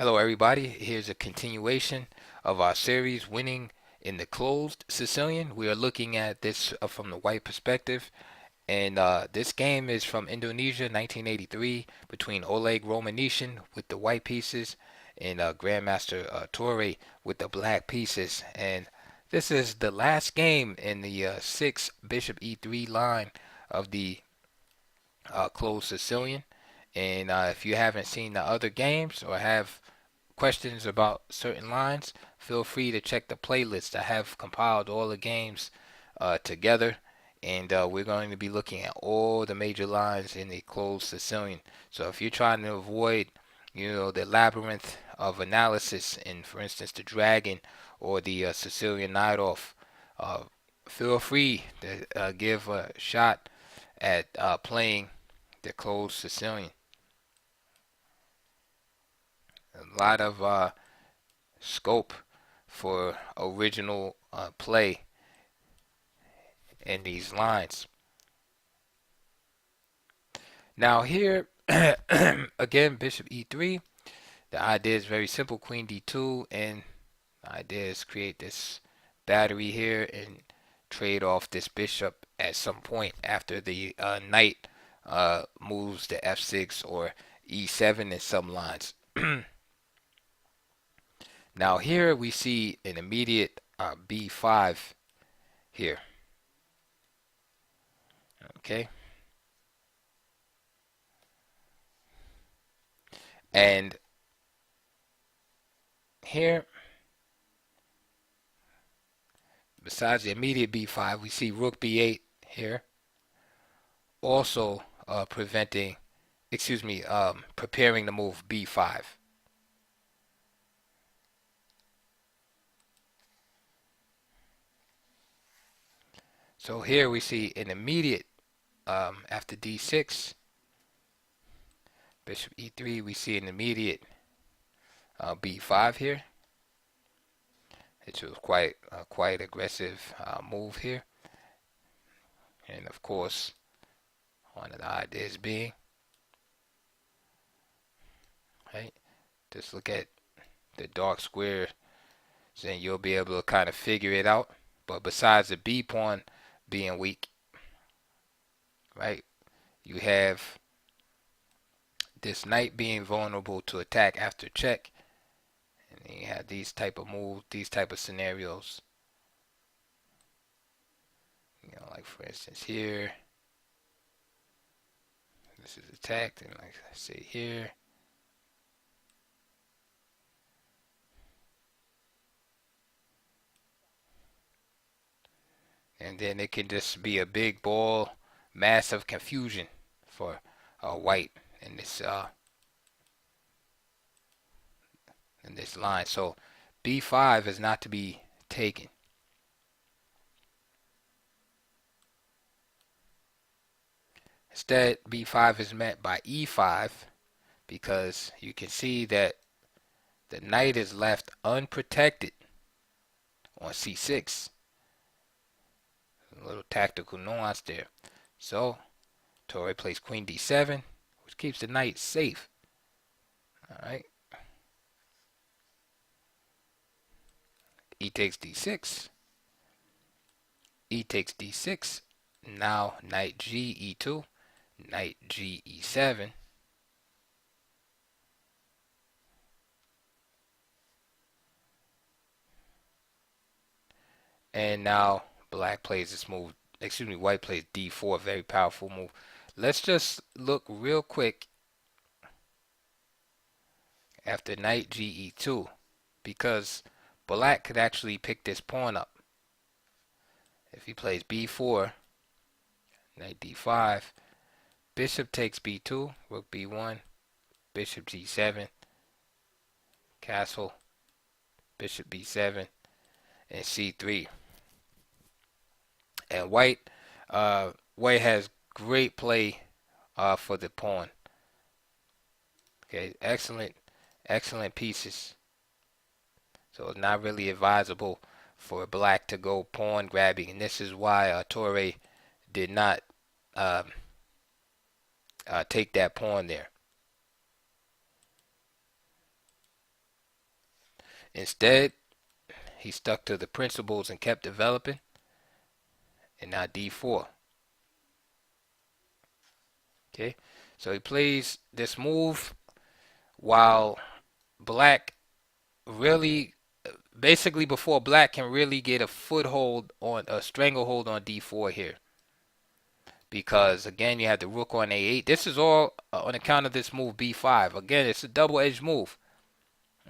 Hello, everybody. Here's a continuation of our series, Winning in the Closed Sicilian. We are looking at this from the white perspective, and this game is from Indonesia, 1983, between Oleg Romanishin with the white pieces and Grandmaster Torre with the black pieces. And this is the last game in the 6 Bishop E3 line of the closed Sicilian. And if you haven't seen the other games or have questions about certain lines, feel free to check the playlist. I have compiled all the games together, and we're going to be looking at all the major lines in the closed Sicilian. So if you're trying to avoid, the labyrinth of analysis in, for instance, the Dragon or the Sicilian Night Off, uh, feel free to give a shot at playing the closed Sicilian. A lot of scope for original play in these lines. Now here, again, Bishop E3. The idea is very simple. Queen D2, and the idea is create this battery here and trade off this bishop at some point after the knight moves to F6 or E7 in some lines. Now here we see an immediate B5 here. Okay. And here, besides the immediate B5, we see Rook B8 here, also preparing to move B5. So here we see an immediate, after D6, Bishop E3, we see an immediate B5 here. It was quite aggressive move here. And of course, one of the ideas being, right, just look at the dark square, then you'll be able to kind of figure it out. But besides the B pawn being weak, right, you have this knight being vulnerable to attack after check, and then you have these type of moves, these type of scenarios. Like for instance here, this is attacked, and like I say here, and then it can just be a big ball, massive confusion for white in this line. So B5 is not to be taken. Instead, B5 is met by E5 because you can see that the knight is left unprotected on C6. A little tactical nuance there. So Torre plays Queen D7, which keeps the knight safe. Alright. E takes D6. E takes D6. Now knight G E2. Knight G E7. And now black plays this move. White plays D4, very powerful move. Let's just look real quick after knight G E2, because black could actually pick this pawn up. If he plays B4, knight D5, bishop takes B2, rook B1, bishop G7, castle, bishop B7, and C3. And white has great play for the pawn. Okay, excellent pieces. So it's not really advisable for black to go pawn grabbing, and this is why Torre did not take that pawn there. Instead, he stuck to the principles and kept developing. And now d4. Okay, so he plays this move while black really, basically before black can really get a foothold on a stranglehold on d4 here. Because again, you have the rook on a8. This is all on account of this move b5. Again, it's a double-edged move.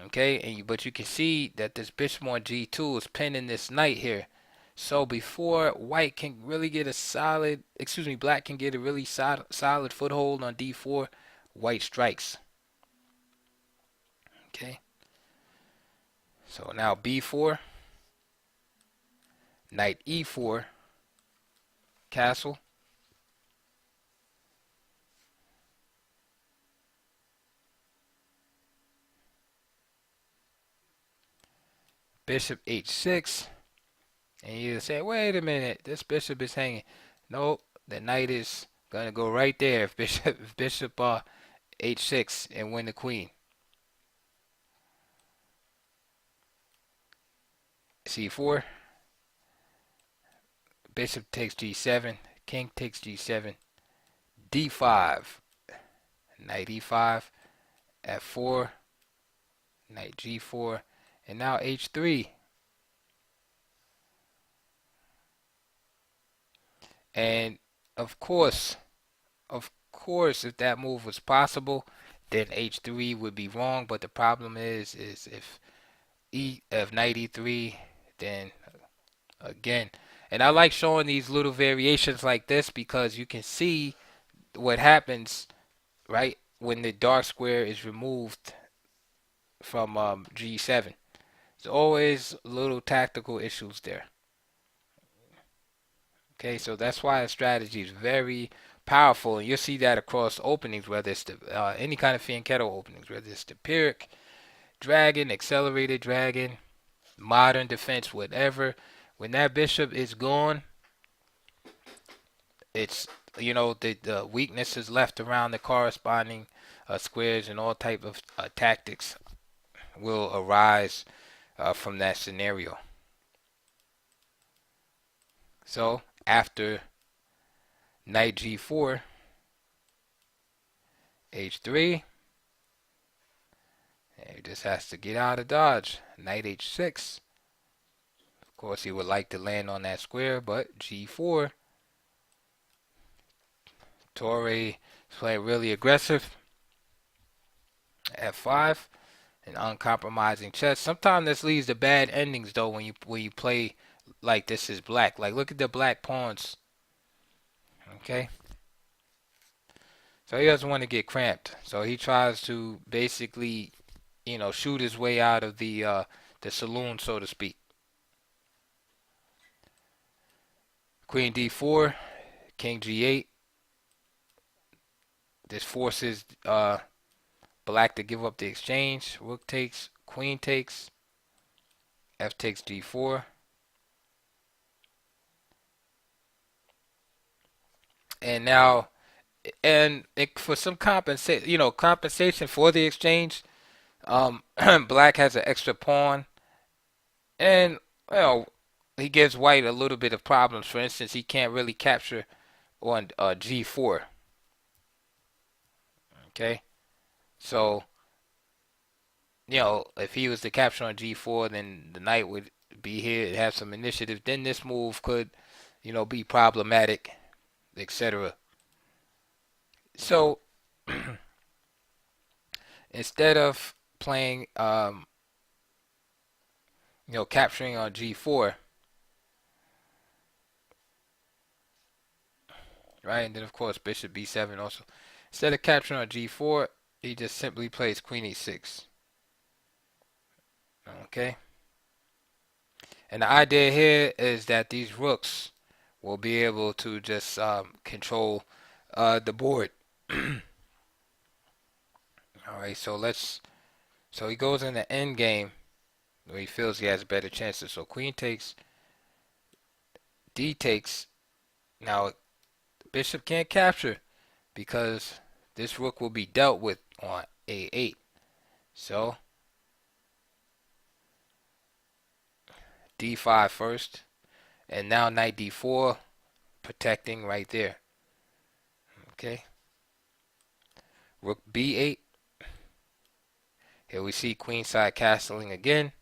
Okay, but you can see that this bishop on g2 is pinning this knight here. So before white can really get a solid, excuse me, black can get a really solid foothold on d4, white strikes. Okay, so now b4, knight e4, castle. Bishop h6, and you say, wait a minute, this bishop is hanging. Nope, the knight is gonna go right there if bishop h6 and win the queen. c4, bishop takes g7, king takes g7, d5, knight e5, f4, knight g4, and now h3. And of course, if that move was possible, then h3 would be wrong. But the problem is if knight e3, then again, and I like showing these little variations like this because you can see what happens, right, when the dark square is removed from g7. There's always little tactical issues there. Okay, so that's why a strategy is very powerful, and you'll see that across openings, whether it's the any kind of fianchetto openings, whether it's the Pyrrhic, Dragon, Accelerated Dragon, Modern Defense, whatever. When that bishop is gone, it's, the weaknesses left around the corresponding squares, and all type of tactics will arise from that scenario. So after knight g4, h3, he just has to get out of dodge. Knight h6. Of course, he would like to land on that square, but g4. Torre is playing really aggressive. f5, an uncompromising chess. Sometimes this leads to bad endings though when you play like this is black. Like look at the black pawns. Okay. So he doesn't want to get cramped. So he tries to basically, shoot his way out of the saloon, so to speak. Queen d4, king g8. This forces black to give up the exchange. Rook takes, queen takes, f takes g4. And now, for some compensation for the exchange, black has an extra pawn, and he gives white a little bit of problems. For instance, he can't really capture on g4. Okay, so if he was to capture on g4, then the knight would be here, have some initiative. Then this move could, be problematic, etc. So instead of playing, capturing on g4, right, and then of course bishop b7 also. Instead of capturing on g4, he just simply plays queen e6. Okay. And the idea here is that these rooks will be able to just control the board. Alright, so he goes in the end game where he feels he has better chances. So queen takes, d takes. Now bishop can't capture because this rook will be dealt with on a8. So d5 first, and now knight d4, protecting right there. Okay, rook b8. Here we see queenside castling again.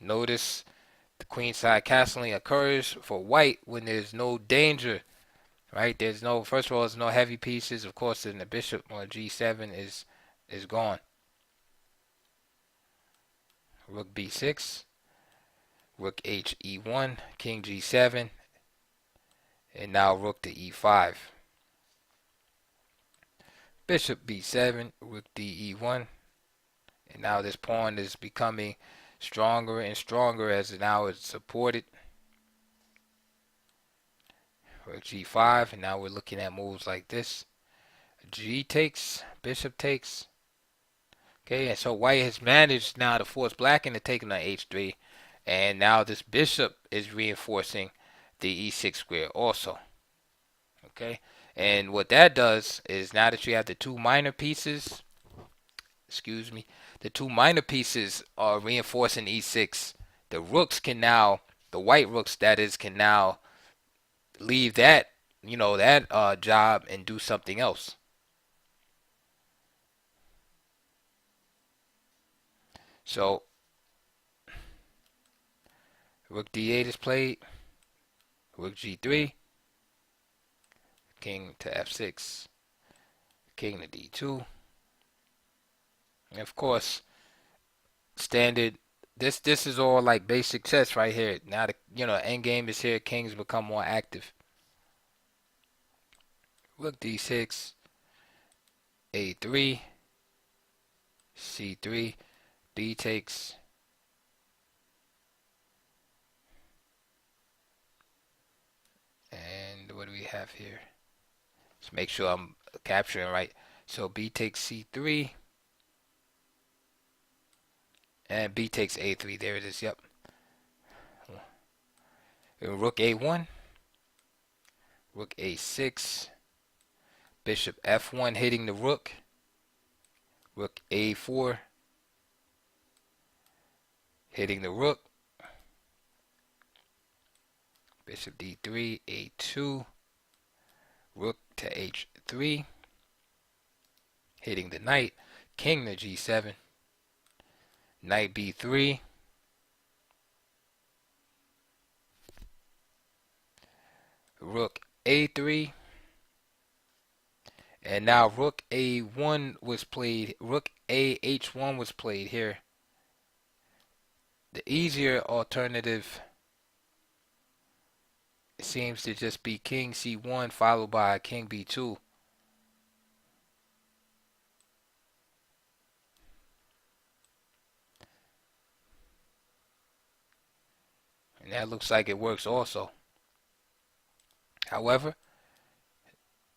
Notice the queenside castling occurs for white when there's no danger, right? There's no, first of all, there's no heavy pieces. Of course, then the bishop on g7 is gone. Rook b6, rook h e1, king g7, and now rook to e5. Bishop b7, rook d e1, and now this pawn is becoming stronger and stronger as now it's supported. Rook g5, and now we're looking at moves like this. G takes, bishop takes. Okay, and so white has managed now to force black into taking on h3, and now this bishop is reinforcing the e6 square also. Okay, and what that does is now that you have the two minor pieces, the two minor pieces are reinforcing e6. The rooks can now, the white rooks that is, can now leave that, that job and do something else. So rook d8 is played, rook g3, king to f6, king to d2, and of course standard. This is all like basic chess right here. Now the end game is here. Kings become more active. Rook d6, a3, c3, b takes, and what do we have here? Let's make sure I'm capturing right. So b takes c3, and b takes a3. There it is. Yep. Rook a1, rook a6, bishop f1 hitting the rook, rook a4 hitting the rook, bishop d3, a2, rook to h3 hitting the knight, king to g7, knight b3, rook a3, and now rook a1 was played, rook a h1 was played here. The easier alternative seems to just be king c1 followed by king b2. And that looks like it works also. However,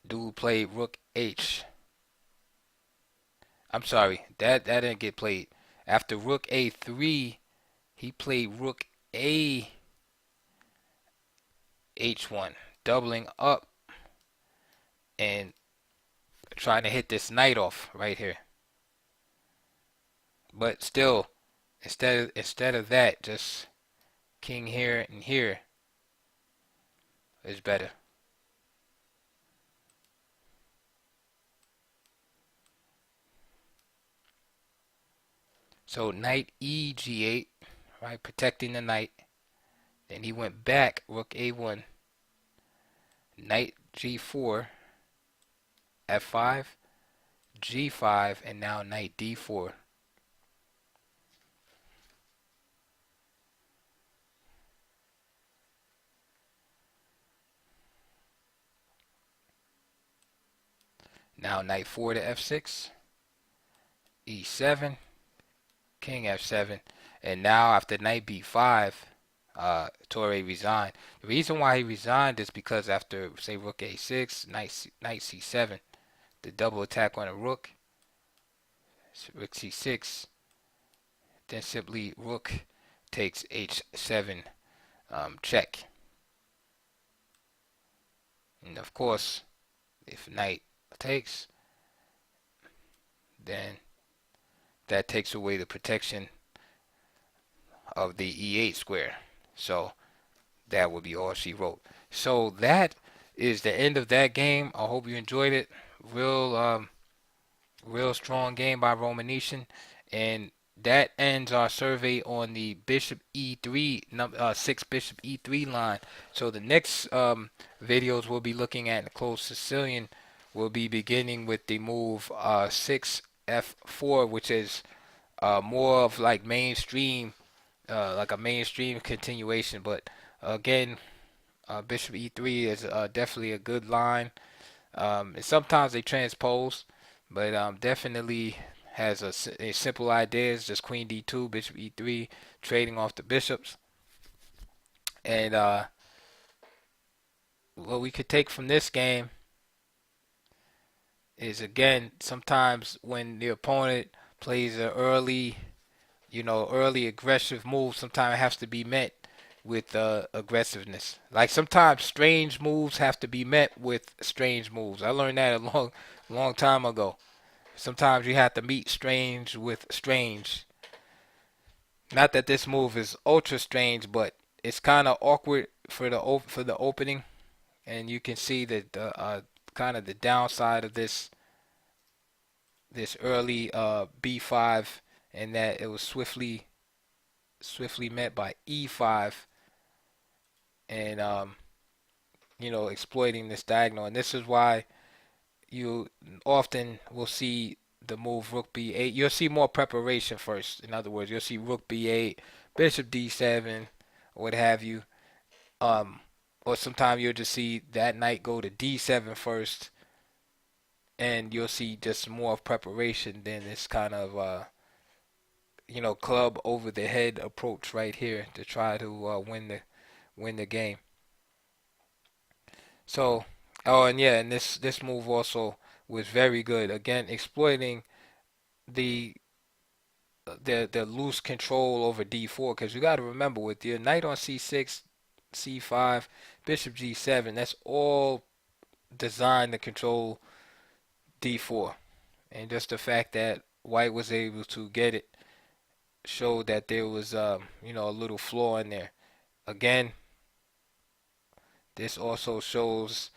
dude played rook h. I'm sorry, that didn't get played. After rook a3, he played rook a h1, doubling up and trying to hit this knight off right here. But still, instead of that, just king here and here is better. So knight e g8, right, protecting the knight. Then he went back, rook a1, knight g4, f5, g5, and now knight d4. Now knight 4 to f6, e7, king f7, and now after knight b5, Torre resigned. The reason why he resigned is because after, say, rook a6, knight c7, the double attack on a rook, rook c6, then simply rook takes h7 check. And of course, if knight takes, then that takes away the protection of the e8 square. So that would be all she wrote. So that is the end of that game. I hope you enjoyed it. Real real strong game by Romanishin, and that ends our survey on the Bishop E3 six Bishop E3 line. So the next videos we'll be looking at in the closed Sicilian will be beginning with the move 6 F4, which is more of like mainstream, like a mainstream continuation. But again, Bishop E3 is definitely a good line. And sometimes they transpose, but definitely has a simple idea. It's just Queen D2, Bishop E3, trading off the bishops. And what we could take from this game is, again, sometimes when the opponent plays an early, early aggressive move, sometimes it has to be met with aggressiveness. Like sometimes strange moves have to be met with strange moves. I learned that a long time ago. Sometimes you have to meet strange with strange. Not that this move is ultra strange, but it's kind of awkward for the opening, and you can see that kind of the downside of this early B5, and that it was swiftly met by E5, and exploiting this diagonal. And this is why you often will see the move Rook B8. You'll see more preparation first. In other words, you'll see Rook B8, Bishop D7, or what have you. Um, or sometimes you'll just see that knight go to D7 first, and you'll see just more of preparation than this kind of club over the head approach right here to try to win the game. So, oh, and yeah, and this move also was very good. Again, exploiting the the loose control over D4, because you got to remember, with your knight on C6, C5, Bishop G7, that's all designed to control D4. And just the fact that White was able to get it showed that there was a little flaw in there. Again, this also shows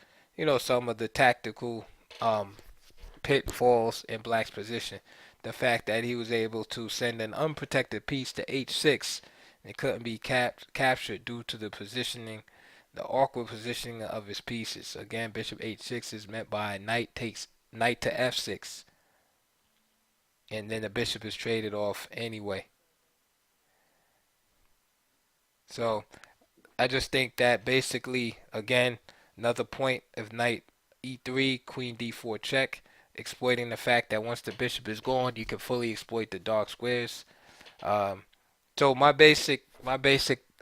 some of the tactical um, pitfalls in Black's position. The fact that he was able to send an unprotected piece to H6 and it couldn't be captured due to the positioning, the awkward positioning of his pieces. Again, Bishop H6 is met by knight to F6, and then the bishop is traded off anyway. So I just think that basically, again, another point of knight E3, Queen D4 check, exploiting the fact that once the bishop is gone, you can fully exploit the dark squares. Um, so my basic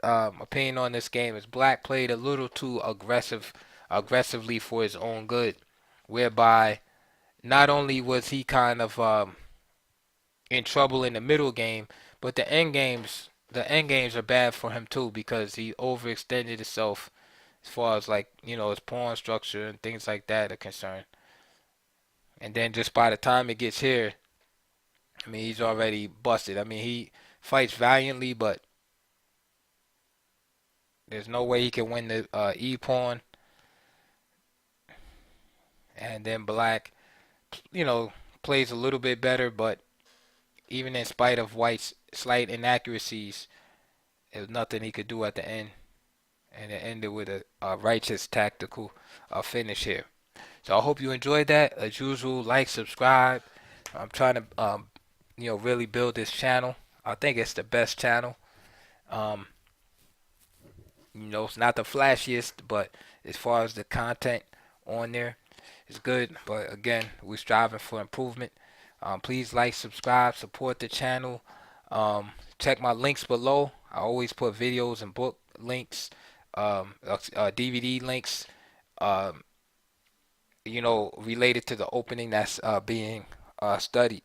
opinion on this game is Black played a little too aggressively for his own good, whereby not only was he kind of in trouble in the middle game, but the end games are bad for him too, because he overextended himself as far as like his pawn structure and things like that are concerned. And then just by the time it gets here, I mean, he's already busted. I mean, he fights valiantly, but there's no way he can win the E pawn. And then Black, you know, plays a little bit better, but even in spite of White's slight inaccuracies, there was nothing he could do at the end. And it ended with a righteous tactical finish here. So I hope you enjoyed that. As usual, like, subscribe. I'm trying to, really build this channel. I think it's the best channel. Um, it's not the flashiest, but as far as the content on there, it's good. But again, we're striving for improvement. Please like, subscribe, support the channel. Check my links below. I always put videos and book links, DVD links, um, related to the opening that's being studied.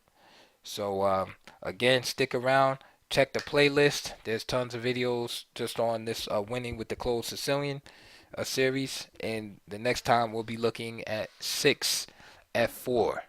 So again, stick around. Check the playlist. There's tons of videos just on this winning with the closed Sicilian series. And the next time we'll be looking at 6 F4.